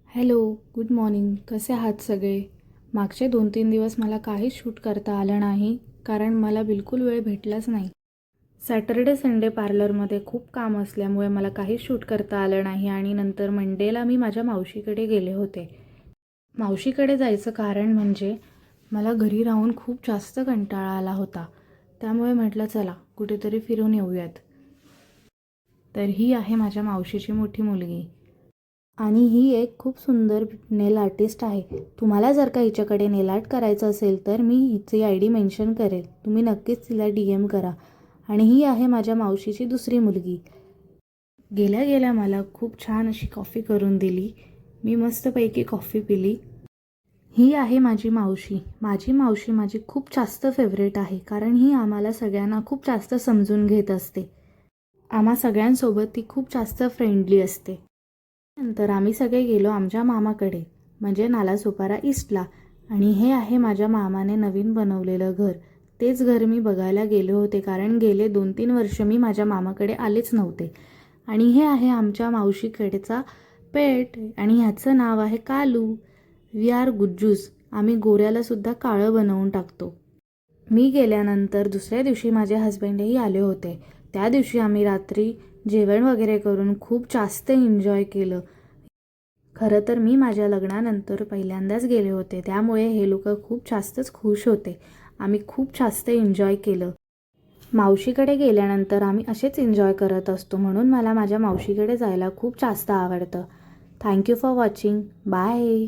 Hello, good morning. कसे आहात सगळे? मागचे 2-3 दिवस मला काहीच शूट करता आलं नाही, कारण मला बिलकुल वेळ भेटलाच नाही. सॅटर्डे संडे पार्लरमध्ये खूप काम असल्यामुळे मला काहीच शूट करता आलं नाही आणि नंतर मंडेला मी माझ्या मावशीकडे गेले होते. मावशीकडे जायचं कारण म्हणजे मला घरी राहून खूप जास्त कंटाळा आला होता. त्यामुळे म्हटलं चला कुठेतरी फिरून येऊयात. तर ही आहे माझ्या मावशीची मोठी मुलगी. आणि ही एक खूप सुंदर नेल आर्टिस्ट आहे. तुम्हाला जर का हिच्याकडे नेल आर्ट करायचं असेल तर मी हिची ID मेन्शन करेल. तुम्ही नक्कीच तिला DM करा. आणि ही आहे माझ्या मावशीची दुसरी मुलगी. गेल्या गेल्या मला खूप छान अशी कॉफी करून दिली. मी मस्तपैकी कॉफी पिली. ही आहे माझी मावशी. माझी मावशी माझी खूप जास्त फेवरेट आहे, कारण ही आम्हाला सगळ्यांना खूप जास्त समजून घेत असते. आम्हा सगळ्यांसोबत ती खूप जास्त फ्रेंडली असते. नंतर आम्ही सगळे गेलो आमच्या मामाकडे, म्हणजे नालासोपारा ईस्टला. आणि हे आहे माझ्या मामाने नवीन बनवलेलं घर. तेच घर मी बघायला गेले होते, कारण गेले 2-3 वर्ष मी माझ्या मामाकडे आलेच नव्हते. आणि हे आहे आमच्या मावशीकडेचा पेट आणि ह्याचं नाव आहे कालू. We R गुज्जूस. आम्ही गोऱ्यालासुद्धा काळं बनवून टाकतो. मी गेल्यानंतर दुसऱ्या दिवशी माझे हस्बंडही आले होते. त्या दिवशी आम्ही रात्री जेवण वगैरे करून खूप जास्त एन्जॉय केलं. खरं तर मी माझ्या लग्नानंतर पहिल्यांदाच गेले होते, त्यामुळे हे लोक खूप जास्तच खुश होते. आम्ही खूप जास्त एन्जॉय केलं. मावशीकडे गेल्यानंतर आम्ही असेच एन्जॉय करत असतो, म्हणून मला माझ्या मावशीकडे जायला खूप जास्त आवडतं. Thank you for watching. बाय.